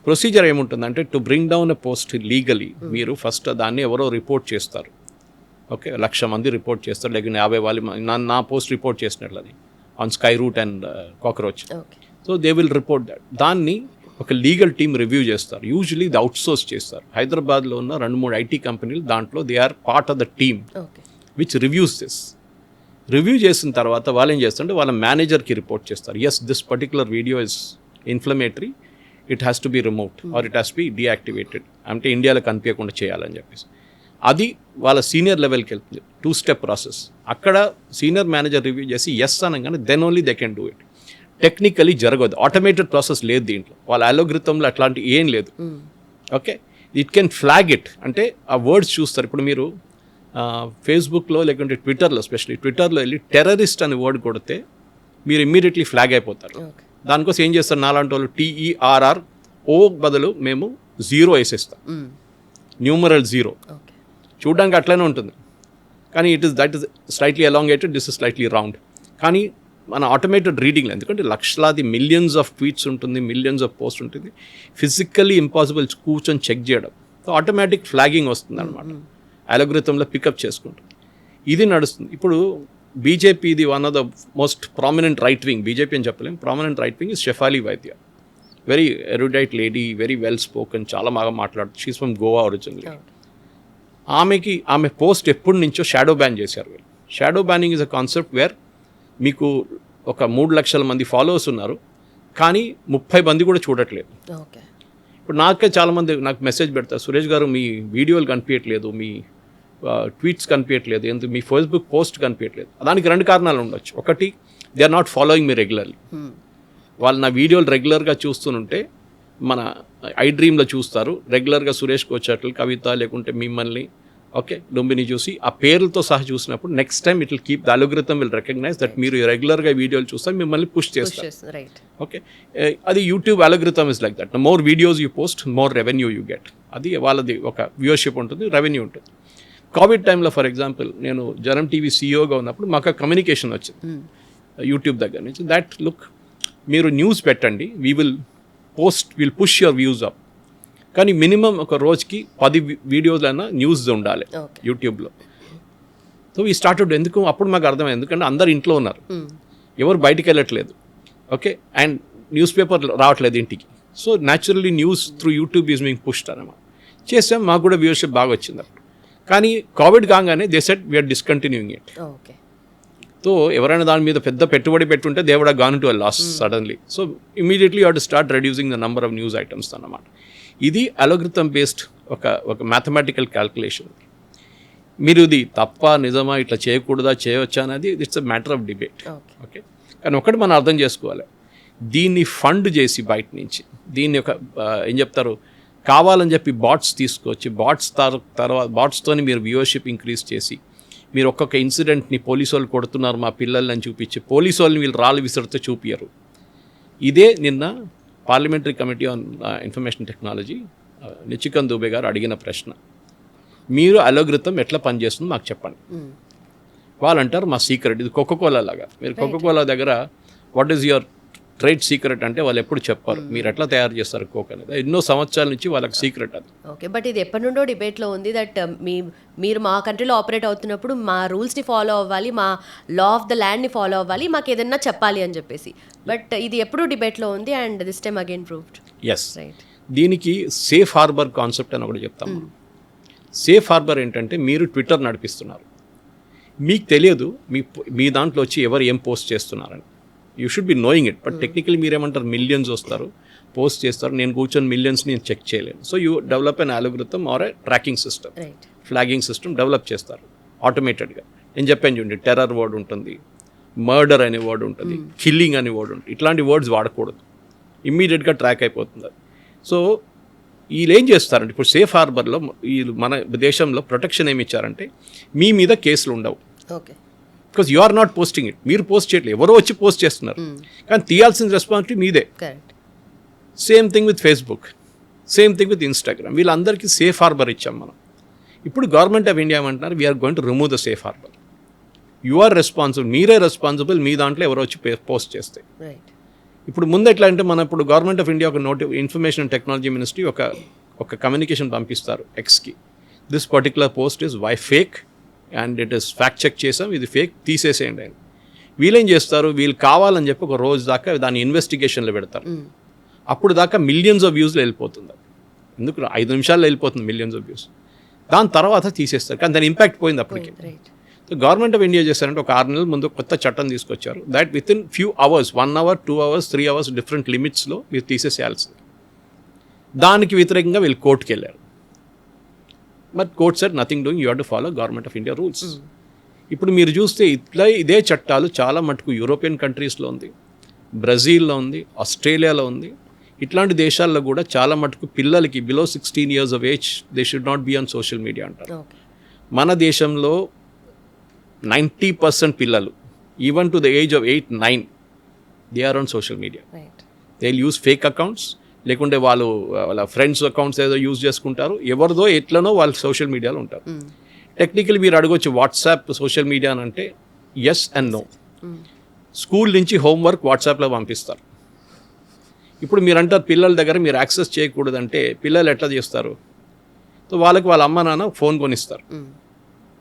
ప్రొసీజర్ ఏముంటుందంటే to bring down a post legally మీరు ఫస్ట్ దాన్ని ఎవరో రిపోర్ట్ చేస్తారు. ఓకే, 1,00,000 మంది రిపోర్ట్ చేస్తారు, లేకపోతే 50 వాళ్ళు నా పోస్ట్ రిపోర్ట్ చేసినట్లని on sky root and cockroach. So they will report that. దాన్ని ఒక లీగల్ టీమ్ రివ్యూ చేస్తారు. యూజువలీ ఇది అవుట్సోర్స్ చేస్తారు. హైదరాబాద్లో ఉన్న 2-3 ఐటీ కంపెనీలు దాంట్లో they are part of the team which reviews this. Review చేసిన తర్వాత వాళ్ళు ఏం చేస్తారంటే వాళ్ళ మేనేజర్కి రిపోర్ట్ చేస్తారు, yes this particular video is inflammatory, it has to be removed or it has to be deactivated, అంటే ఇండియాలో కనిపించకుండా చేయాలని చెప్పేసి. అది వాళ్ళ సీనియర్ లెవెల్కి వెళ్తుంది, 2-step ప్రాసెస్. అక్కడ సీనియర్ మేనేజర్ రివ్యూ చేసి ఎస్ అనగానే then only they can do it. Technically జరగదు, ఆటోమేటెడ్ ప్రాసెస్ లేదు దీంట్లో, వాళ్ళ అలోగ్రితంలో అట్లాంటి ఏం లేదు. Okay, it can flag it, అంటే ఆ వర్డ్స్ చూస్తారు. ఇప్పుడు మీరు ఫేస్బుక్లో లేకుంటే ట్విట్టర్లో, ఎస్పెషల్లీ ట్విట్టర్లో వెళ్ళి టెర్రరిస్ట్ అనే వర్డ్ కొడితే మీరు ఇమ్మీడియట్లీ ఫ్లాగ్ అయిపోతారు. దానికోసం ఏం చేస్తారు నాలాంటి వాళ్ళు, TERRO బదులు మేము 0 వేసేస్తాం, న్యూమరల్ 0. చూడడానికి అట్లనే ఉంటుంది, కానీ that is slightly elongated, this is slightly round. కానీ మన ఆటోమేటెడ్ రీడింగ్లో, ఎందుకంటే లక్షలాది మిలియన్స్ ఆఫ్ ట్వీట్స్ ఉంటుంది, మిలియన్స్ ఆఫ్ పోస్ట్ ఉంటుంది, ఫిజికల్లీ ఇంపాసిబుల్ కూర్చొని చెక్ చేయడం. సో ఆటోమేటిక్ ఫ్లాగింగ్ వస్తుంది అనమాట, అల్గోరిథంలో పికప్ చేసుకుంటుంది. ఇది నడుస్తుంది. ఇప్పుడు బీజేపీది one of the most prominent right wing, BJP అని చెప్పలేం, prominent right wing is Shefali Vaidya. Very erudite lady, very well spoken, చాలా బాగా మాట్లాడుతుంది. She's from Goa originally. ఆమె పోస్ట్ ఎప్పటి నుంచో షాడో బ్యాన్ చేశారు వీళ్ళు. Shadow banning is a concept where మీకు ఒక 3 లక్షల మంది ఫాలోవర్స్ ఉన్నారు, కానీ 30 మంది కూడా చూడట్లేదు. ఇప్పుడు నాకే చాలామంది నాకు మెసేజ్ పెడతారు, సురేష్ గారు మీ వీడియోలు కనిపించట్లేదు, మీ ట్వీట్స్ కనిపించట్లేదు, ఎందుకు మీ ఫేస్బుక్ పోస్ట్ కనిపించట్లేదు. దానికి 2 కారణాలు ఉండొచ్చు. ఒకటి, they are not following me regularly. వాళ్ళు నా వీడియోలు రెగ్యులర్గా చూస్తుంటే మన ఐ డ్రీమ్లో చూస్తారు, రెగ్యులర్గా సురేష్ కోచట్లు, కవిత, లేకుంటే మిమ్మల్ని, ఓకే, లుంబిని చూసి ఆ పేర్లతో సహా చూసినప్పుడు next time it will keep the algorithm will recognise that మీరు రెగ్యులర్గా వీడియోలు చూస్తే మిమ్మల్ని పుష్ చేస్తారు. ఓకే, అది YouTube algorithm is like that. More videos you post, more revenue you get. అది వాళ్ళది ఒక వ్యూవర్షిప్ ఉంటుంది, రెవెన్యూ ఉంటుంది. కోవిడ్ టైంలో ఫర్ ఎగ్జాంపుల్ నేను జనం టీవీ సీఈఓగా ఉన్నప్పుడు మాకు కమ్యూనికేషన్ వచ్చింది యూట్యూబ్ దగ్గర నుంచి, దట్ లుక్ మీరు న్యూస్ పెట్టండి, will push your views up, కానీ మినిమం ఒక రోజుకి 10 వీడియోలైనా న్యూస్ ఉండాలి యూట్యూబ్లో. సో ఈ స్టార్టెడ్. ఎందుకు అప్పుడు మాకు అర్థమైంది, ఎందుకంటే అందరు ఇంట్లో ఉన్నారు, ఎవరు బయటికి వెళ్ళట్లేదు, ఓకే, అండ్ న్యూస్ పేపర్ రావట్లేదు ఇంటికి. So naturally news through YouTube is being pushed అన్నమాట. చేసాం, మాకు కూడా వ్యూవర్షిప్ బాగా వచ్చింది అప్పుడు. కానీ కోవిడ్ కాగానే they said we are discontinuing it. So ఎవరైనా దాని మీద పెద్ద పెట్టుబడి పెట్టుంటే they would have gone to a loss suddenly. So immediately you have to start reducing the number of news items అన్నమాట. ఇది అల్గోరిథం బేస్డ్ ఒక మ్యాథమెటికల్ క్యాల్కులేషన్. మీరు ఇది తప్ప నిజమా, ఇట్లా చేయకూడదా, చేయవచ్చా అనేది it's a matter of debate. Okay, కానీ ఒకటి మనం అర్థం చేసుకోవాలి, దీన్ని ఫండ్ చేసి బయట నుంచి దీన్ని ఒక ఏం చెప్తారు, కావాలని చెప్పి బాట్స్ తీసుకొచ్చి బాట్స్తోని మీరు వ్యూవర్షిప్ ఇంక్రీజ్ చేసి మీరు ఒక్కొక్క ఇన్సిడెంట్ని పోలీసు వాళ్ళు కొడుతున్నారు మా పిల్లల్ని చూపించి పోలీసు వాళ్ళని వీళ్ళు రాళ్ళు విసిరితే చూపియరు. ఇదే నిన్న parliamentary committee on information technology Nishikant Dubey garu అడిగిన ప్రశ్న, మీరు అల్గోరిథం ఎట్లా పనిచేస్తుందో మాకు చెప్పండి. వాళ్ళు అంటారు మా సీక్రెట్, ఇది కోకోకోలా లాగా. మీరు కోకోకోలా దగ్గర what is your trade secret అంటే వాళ్ళు ఎప్పుడు చెప్పారు, మీరు ఎట్లా తయారు చేస్తారు కోక్ అనేది. ఎన్నో సంవత్సరాల నుంచి వాళ్ళకి సీక్రెట్ అది. ఓకే, బట్ ఇది ఎప్పటి నుండో డిబేట్లో ఉంది దట్ మీరు మా కంట్రీలో ఆపరేట్ అవుతున్నప్పుడు మా రూల్స్ని ఫాలో అవ్వాలి, మా లా ఆఫ్ ద ల్యాండ్ని ఫాలో అవ్వాలి, మాకు ఏదన్నా చెప్పాలి అని చెప్పేసి. బట్ ఇది ఎప్పుడు డిబేట్లో ఉంది and this time again proved. Yes, దీనికి సేఫ్ హార్బర్ కాన్సెప్ట్ అని ఒకటి చెప్తాం. సేఫ్ హార్బర్ ఏంటంటే మీరు ట్విట్టర్ నడిపిస్తున్నారు, మీకు తెలియదు మీ దాంట్లో వచ్చి ఎవరు ఏం పోస్ట్ చేస్తున్నారని. You should be knowing it, but technically మీరేమంటారు, మిలియన్స్ వస్తారు పోస్ట్ చేస్తారు, నేను కూర్చొని మిలియన్స్ నేను చెక్ చేయలేను. So you develop an algorithm or a tracking system, flagging system develop చేస్తారు ఆటోమేటెడ్గా. నేను చెప్పాను చూడండి, టెర్రర్ వర్డ్ ఉంటుంది, మర్డర్ అనే వర్డ్ ఉంటుంది, కిల్లింగ్ అనే వర్డ్ ఉంటుంది, ఇట్లాంటి వర్డ్స్ వాడకూడదు, ఇమ్మీడియట్గా ట్రాక్ అయిపోతుంది. సో వీళ్ళు ఏం చేస్తారంటే ఇప్పుడు సేఫ్ హార్బర్లో వీళ్ళు మన దేశంలో ప్రొటెక్షన్ ఏమి ఇచ్చారంటే మీ మీద కేసులు ఉండవు. Okay, because you are not posting it, మీరు పోస్ట్ చేయట్లేదు, ఎవరో వచ్చి పోస్ట్ చేస్తున్నారు, కానీ తీయాల్సిన రెస్పాన్సిబిలిటీ మీదే. Same thing with Facebook, same thing with Instagram, వీళ్ళందరికీ సేఫ్ హార్బర్ ఇచ్చాం మనం. ఇప్పుడు గవర్నమెంట్ ఆఫ్ ఇండియా ఏమంటున్నారు, we are going to remove the safe harbour. You are responsible, మీరే రెస్పాన్సిబుల్ మీ దాంట్లో ఎవరో వచ్చి పోస్ట్ చేస్తే. ఇప్పుడు ముందు ఎట్లా అంటే మన ఇప్పుడు గవర్నమెంట్ ఆఫ్ ఇండియా ఒక ఇన్ఫర్మేషన్ అండ్ టెక్నాలజీ మినిస్ట్రీ ఒక కమ్యూనికేషన్ పంపిస్తారు ఎక్స్కి, this particular post is fake and it is fact check చేసాం, ఇది ఫేక్, తీసేసేయండి అని. వీళ్ళేం చేస్తారు, వీళ్ళు కావాలని చెప్పి ఒక రోజు దాకా దాన్ని ఇన్వెస్టిగేషన్లో పెడతారు. అప్పుడు దాకా మిలియన్స్ ఆఫ్ వ్యూస్లో వెళ్ళిపోతుంది. ఎందుకు 5 నిమిషాల్లో వెళ్ళిపోతుంది మిలియన్స్ ఆఫ్ వ్యూస్. దాని తర్వాత తీసేస్తారు, కానీ దాని ఇంపాక్ట్ పోయింది అప్పటికి. సో గవర్నమెంట్ ఆఫ్ ఇండియా చేస్తారంటే ఒక 6 నెలల ముందు కొత్త చట్టం తీసుకొచ్చారు, that within few hours, 1 hour 2 hours 3 hours different లిమిట్స్లో మీరు తీసేసేయాల్సింది. దానికి వ్యతిరేకంగా వీళ్ళు కోర్టుకి వెళ్ళారు. But court said nothing doing, you have to follow government of India rules. ఇప్పుడు మీరు చూస్తే ఇదే చట్టాలు చాలా మటుకు యూరోపియన్ కంట్రీస్లో ఉంది, బ్రెజిల్లో ఉంది, ఆస్ట్రేలియాలో ఉంది. ఇట్లాంటి దేశాల్లో కూడా చాలా మటుకు పిల్లలకి below 16 years of age they should not be on social media అంటారు. మన దేశంలో 90% పిల్లలు even to the age of 8-9 they are on social media. They will use fake accounts, లేకుంటే వాళ్ళ ఫ్రెండ్స్ అకౌంట్స్ ఏదో యూజ్ చేసుకుంటారు, ఎవరిదో ఎట్లనో వాళ్ళు సోషల్ మీడియాలో ఉంటారు. టెక్నికల్ మీరు అడగొచ్చు వాట్సాప్ సోషల్ మీడియా అని అంటే ఎస్ అండ్ నో. స్కూల్ నుంచి హోంవర్క్ వాట్సాప్లో పంపిస్తారు. ఇప్పుడు మీరు అంటారు పిల్లల దగ్గర మీరు యాక్సెస్ చేయకూడదంటే పిల్లలు ఎట్లా చేస్తారు? సో వాళ్ళకి వాళ్ళ అమ్మ నాన్న ఫోన్ కొనిస్తారు.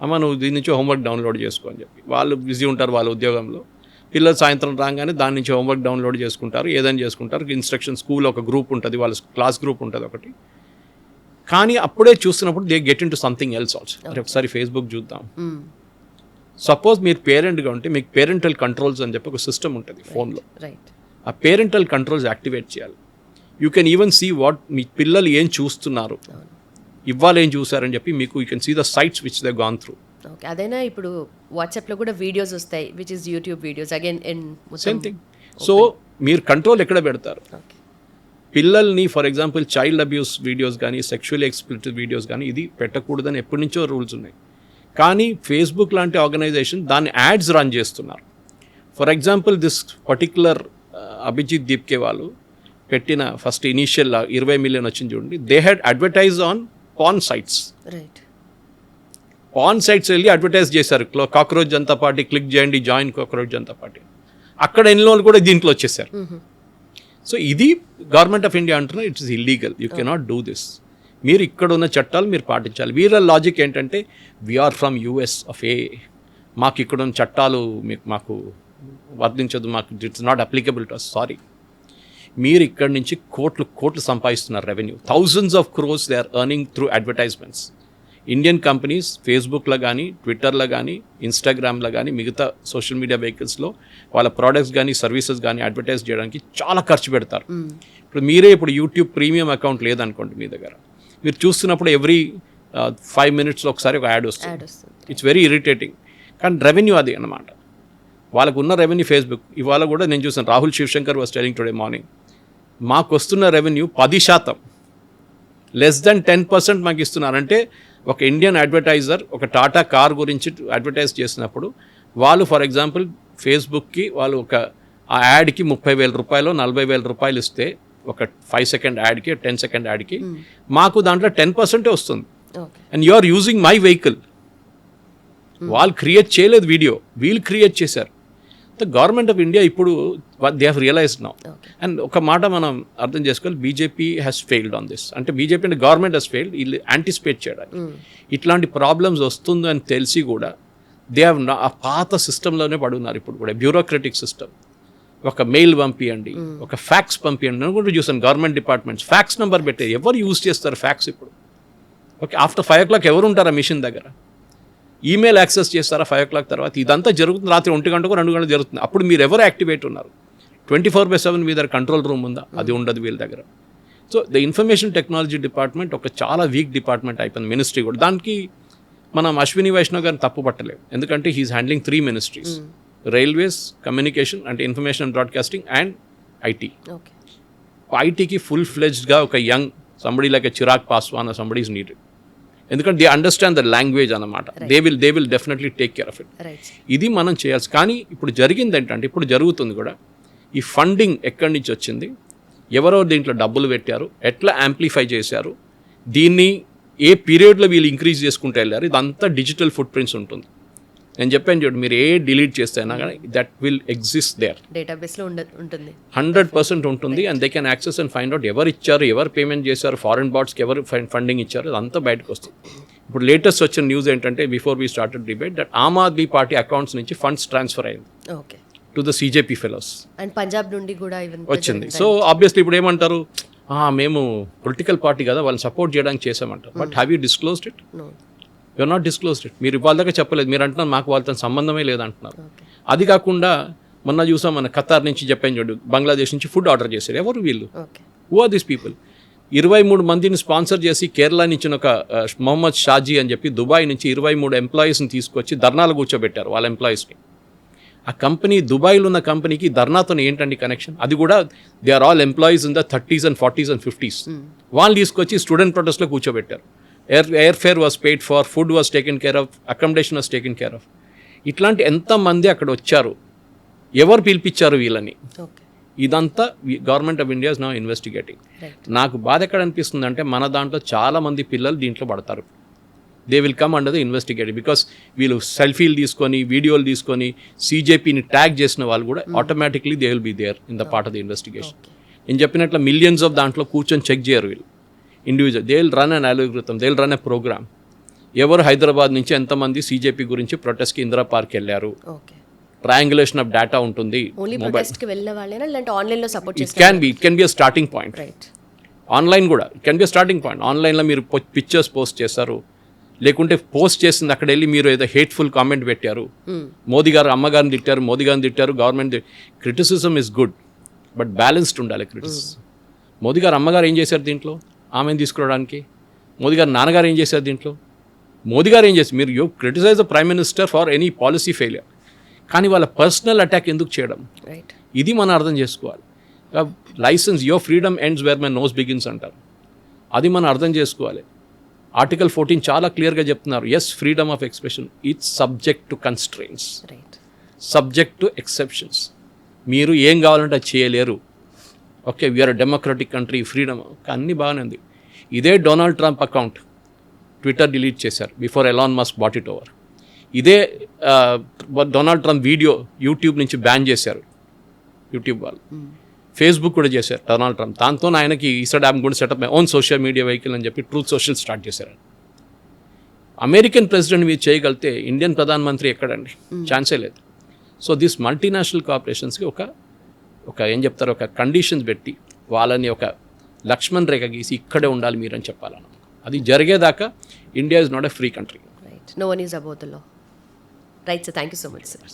అమ్మ నువ్వు దీని నుంచి హోంవర్క్ డౌన్లోడ్ చేసుకో అని చెప్పి. వాళ్ళు బిజీ ఉంటారు వాళ్ళ ఉద్యోగంలో. పిల్లలు సాయంత్రం రాగానే దాని నుంచి హోంవర్క్ డౌన్లోడ్ చేసుకుంటారు, ఏదైనా చేసుకుంటారు. ఇన్స్ట్రక్షన్ స్కూల్ ఒక గ్రూప్ ఉంటుంది, వాళ్ళ క్లాస్ గ్రూప్ ఉంటుంది ఒకటి. కానీ అప్పుడే చూస్తున్నప్పుడు they get in to something else also. ఒకసారి ఫేస్బుక్ చూద్దాం. సపోజ్ మీరు పేరెంట్గా ఉంటే మీకు పేరెంటల్ కంట్రోల్స్ అని చెప్పి ఒక సిస్టమ్ ఉంటుంది ఫోన్లో. ఆ పేరెంటల్ కంట్రోల్స్ యాక్టివేట్ చేయాలి. You can even see what మీ పిల్లలు ఏం చూస్తున్నారు, ఇవాళ ఏం చూసారని చెప్పి మీకు you can see the sites which they gone through. Okay, అదైనా ఇప్పుడు వాట్సాప్లో కూడా వీడియోస్ వస్తాయి which is YouTube videos again same thing. So మీరు కంట్రోల్ ఎక్కడ పెడతారు? పిల్లల్ని for example child abuse videos కానీ సెక్షువల్లీ ఎక్స్ప్లిసిట్ వీడియోస్ కానీ ఇది పెట్టకూడదని ఎప్పటి నుంచో రూల్స్ ఉన్నాయి. కానీ ఫేస్బుక్ లాంటి ఆర్గనైజేషన్ దాన్ని యాడ్స్ రన్ చేస్తున్నారు. For example this particular Abhijit Dipke వాళ్ళు పెట్టిన ఫస్ట్ ఇనీషియల్ 20 మిలియన్ వచ్చింది చూడండి. They had advertise on pan sites. పాన్ సైట్స్ వెళ్ళి అడ్వర్టైజ్ చేశారు. కాక్రోచ్ జనతా పార్టీ క్లిక్ చేయండి, జాయిన్ కాక్రోచ్ జనతా పార్టీ. అక్కడ ఎన్రోల్ కూడా దీంట్లో వచ్చేసారు. సో ఇది గవర్నమెంట్ ఆఫ్ ఇండియా అంటున్నారు it's illegal, you cannot do this. మీరు ఇక్కడ ఉన్న చట్టాలు మీరు పాటించాలి. వీళ్ళ లాజిక్ ఏంటంటే we are from US of A, మాకు ఇక్కడ ఉన్న చట్టాలు మాకు వర్తించదు, మాకు it's not applicable to us. Sorry, మీరు ఇక్కడి నుంచి కోట్లు సంపాదిస్తున్నారు revenue. Thousands of crores they are earning through advertisements. Indian companies ఫేస్బుక్లో కానీ ట్విట్టర్లో కానీ ఇన్స్టాగ్రామ్లో కానీ మిగతా సోషల్ మీడియా వెహికల్స్లో వాళ్ళ ప్రోడక్ట్స్ కానీ సర్వీసెస్ కానీ అడ్వర్టైజ్ చేయడానికి చాలా ఖర్చు పెడతారు. ఇప్పుడు యూట్యూబ్ ప్రీమియం అకౌంట్ లేదనుకోండి మీ దగ్గర, మీరు చూస్తున్నప్పుడు ఎవ్రీ 5 minutesలో ఒకసారి ఒక యాడ్ వస్తుంది. It's very irritating. కానీ రెవెన్యూ అది అన్నమాట. వాళ్ళకు ఉన్న రెవెన్యూ ఫేస్బుక్. ఇవాళ కూడా నేను చూసాను, Rahul Shivshankar was telling today morning, మాకు వస్తున్న రెవెన్యూ 10%, లెస్ దెన్ 10% మాకు ఇస్తున్నారంటే ఒక ఇండియన్ అడ్వర్టైజర్ ఒక టాటా కార్ గురించి అడ్వర్టైజ్ చేసినప్పుడు వాళ్ళు ఫర్ ఎగ్జాంపుల్ ఫేస్బుక్కి వాళ్ళు ఒక ఆ యాడ్కి 30,000 రూపాయలు 40,000 రూపాయలు ఇస్తే ఒక 5 సెకండ్ యాడ్కి 10 సెకండ్ యాడ్కి మాకు దాంట్లో 10% వస్తుంది. And you are using my vehicle. వాళ్ళు క్రియేట్ చేయలేదు వీడియో, వీళ్ళు క్రియేట్ చేశారు. ద గవర్నమెంట్ ఆఫ్ ఇండియా ఇప్పుడు they have realised now. And ఒక మాట మనం అర్థం చేసుకోవాలి, BJP has failed on this. అంటే బీజేపీ అంటే గవర్నమెంట్ హ్యాస్ ఫెయిల్డ్. వీళ్ళు యాంటిసిపేట్ చేయడానికి ఇట్లాంటి ప్రాబ్లమ్స్ వస్తుంది అని తెలిసి కూడా దే హ్యావ్ ఆ పాత సిస్టంలోనే పడున్నారు ఇప్పుడు కూడా. Bureaucratic system. ఒక మెయిల్ పంపియండి, ఒక ఫ్యాక్స్ పంపియండి. నేను కూడా చూసాను గవర్నమెంట్ డిపార్ట్మెంట్స్ ఫ్యాక్స్ నెంబర్ పెట్టే. ఎవరు యూజ్ చేస్తారు ఫ్యాక్స్ ఇప్పుడు? ఓకే, ఆఫ్టర్ 5 o'clock ఎవరు ఉంటారా మిషన్ దగ్గర? ఈమెయిల్ యాక్సెస్ చేస్తారా 5 o'clock తర్వాత? ఇదంతా జరుగుతుంది రాత్రి 1 గంటకు 2 గంటలకు జరుగుతుంది. అప్పుడు మీరు ఎవరు యాక్టివేట్ ఉన్నారు? 24/7 మీ దగ్గర కంట్రోల్ రూమ్ ఉందా? అది ఉండదు వీళ్ళ దగ్గర. So the information technology department ఒక చాలా వీక్ డిపార్ట్మెంట్ అయిపోయింది. మినిస్ట్రీ కూడా దానికి మనం అశ్విని వైష్ణవ్ గారిని తప్పు పట్టలేము. ఎందుకంటే he is handling 3 ministries: railways, communication అంటే information and broadcasting, and IT. ఐటీకి ఫుల్ ఫ్లెడ్జ్డ్గా ఒక young somebody like Chirag Paswan somebody is needed. ఎందుకంటే దే అండర్స్టాండ్ ద లాంగ్వేజ్ అన్నమాట. They will definitely take care of it. ఇది మనం చేయాల్సి. కానీ ఇప్పుడు జరిగింది ఏంటంటే, ఇప్పుడు జరుగుతుంది కూడా, ఈ ఫండింగ్ ఎక్కడి నుంచి వచ్చింది, ఎవరో దీంట్లో డబ్బులు పెట్టారు, ఎట్లా యాంప్లిఫై చేశారు, దీన్ని ఏ పీరియడ్లో వీళ్ళు ఇంక్రీజ్ చేసుకుంటూ వెళ్ళారు, ఇదంతా డిజిటల్ ఫుట్ ప్రింట్స్ ఉంటుంది. నేను చెప్పాను చూడండి, మీరు ఏ డిలీట్ చేస్తేనా కానీ దట్ విల్ ఎగ్జిస్ట్ దేర్, డేటాబేస్లో ఉంటుంది, 100% ఉంటుంది. And they can access and find out ఎవరు ఇచ్చారు, ఎవరు పేమెంట్ చేశారు, ఫారెన్ బాట్స్కి ఎవరు ఫండింగ్ ఇచ్చారు, అదంతా బయటకు వస్తుంది. ఇప్పుడు లేటెస్ట్ వచ్చిన న్యూస్ ఏంటంటే, before we started debate, that Aam Aadmi party accounts నుంచి ఫండ్స్ ట్రాన్స్ఫర్ అయింది to the CJP fellows. And Punjab నుండి కూడా వచ్చింది. సో ఆబ్వియస్లీ ఇప్పుడు ఏమంటారు, మేము పొలిటికల్ పార్టీ కదా వాళ్ళని సపోర్ట్ చేయడానికి చేసామంటారు. But have you disclosed it? You are not disclosed it. మీరు వాళ్ళ దగ్గర చెప్పలేదు. మీరు అంటున్నారు మాకు వాళ్ళతో సంబంధమే లేదంటున్నారు. అది కాకుండా మొన్న చూసాం, మన ఖతార్ నుంచి చెప్పాను చూడు, బంగ్లాదేశ్ నుంచి ఫుడ్ ఆర్డర్ చేశారు. ఎవరు వీళ్ళు? Who are these people? 23 మందిని స్పాన్సర్ చేసి కేరళ నుంచి ఒక మొహమ్మద్ షాజీ అని చెప్పి దుబాయ్ నుంచి 23 ఎంప్లాయీస్ని తీసుకొచ్చి ధర్నాలు కూర్చోబెట్టారు వాళ్ళ ఎంప్లాయీస్ని. ఆ కంపెనీ దుబాయ్లో ఉన్న కంపెనీకి ధర్నాతో ఏంటండి కనెక్షన్? అది కూడా they are all employees in the 30s and 40s and 50s. వాళ్ళు తీసుకొచ్చి స్టూడెంట్ ప్రొటెస్ట్లో కూర్చోబెట్టారు. Air fair was paid for, food was taken care of, accommodation was taken care of. ఇట్లాంటి ఎంతమంది అక్కడ వచ్చారు, ఎవరు పిలిపించారు వీళ్ళని? ఇదంతా government of India is now investigating. నాకు బాధ ఎక్కడ అనిపిస్తుంది అంటే, మన దాంట్లో చాలామంది పిల్లలు దీంట్లో పడతారు. They will come under the investigative because వీళ్ళు సెల్ఫీలు తీసుకొని వీడియోలు తీసుకొని సీజేపీని ట్యాగ్ చేసిన వాళ్ళు కూడా automatically they will be there in the part of the investigation. నేను చెప్పినట్లు మిలియన్స్ ఆఫ్ దాంట్లో కూర్చొని చెక్ చేయరు వీళ్ళు individual. They will run an algorithm, they will run a program. ఎవరు హైదరాబాద్ నుంచి ఎంతమంది సీజేపీ గురించి ప్రొటెస్ట్కి ఇందిరా పార్క్ వెళ్ళారు, ట్రయాంగులేషన్ ఆఫ్ డేటా ఉంటుంది. ఓన్లీ ప్రొటెస్ట్కి వెళ్ళిన వాళ్ళేనా లేదంటే ఆన్లైన్లో support it can be a starting point. Right. Online కూడా it can be a starting point. ఆన్లైన్లో మీరు పిక్చర్స్ పోస్ట్ చేస్తారు, లేకుంటే పోస్ట్ చేసింది అక్కడ వెళ్ళి మీరు ఏదో హేట్ఫుల్ కామెంట్ పెట్టారు, మోదీ గారు అమ్మగారిని తిట్టారు, మోదీ గారిని తిట్టారు, government. Criticism is good but balanced ఉండాలి క్రిటిసిజం. మోదీ గారు అమ్మగారు ఏం చేశారు దీంట్లో ఆమెను తీసుకురావడానికి? మోదీ గారు నాన్నగారు ఏం చేశారు దీంట్లో? మోదీ గారు ఏం చేశారు? మీరు you criticise the prime minister for any policy failure, కానీ వాళ్ళ పర్సనల్ అటాక్ ఎందుకు చేయడం? రైట్. ఇది మనం అర్థం చేసుకోవాలి. Licence your freedom ends where my nose begins అంటారు. అది మనం అర్థం చేసుకోవాలి. ఆర్టికల్ 14 చాలా క్లియర్గా చెప్తున్నారు. Yes, freedom of expression it's subject to constraints, right, subject to exceptions. మీరు ఏం కావాలంటే అది చేయలేరు. Okay, we are democratic country, freedom, అన్నీ బాగానే ఉంది. ఇదే Donald Trump account Twitter delete చేశారు before Elon Musk bought it over. ఇదే డొనాల్డ్ ట్రంప్ వీడియో యూట్యూబ్ నుంచి బ్యాన్ చేశారు యూట్యూబ్ వాళ్ళు. ఫేస్బుక్ కూడా చేశారు డొనాల్డ్ ట్రంప్. దాంతో ఆయనకి ఈసారి I'm going to set up my own social media vehicle అని చెప్పి ట్రూత్ సోషల్ స్టార్ట్ చేశారు. అమెరికన్ ప్రెసిడెంట్ మీరు చేయగలిగితే ఇండియన్ ప్రధానమంత్రి ఎక్కడండి? ఛాన్సే లేదు. సో దిస్ మల్టీనేషనల్ కార్పొరేషన్స్కి ఒక ఏం చెప్తారు, ఒక కండిషన్స్ పెట్టి వాళ్ళని ఒక లక్ష్మణ్ రేఖ గీసి ఇక్కడే ఉండాలి మీరు అని చెప్పాలన్న. అది జరిగేదాకా India is not a free country. Right. No one is above the law. Right sir, thank you so much sir.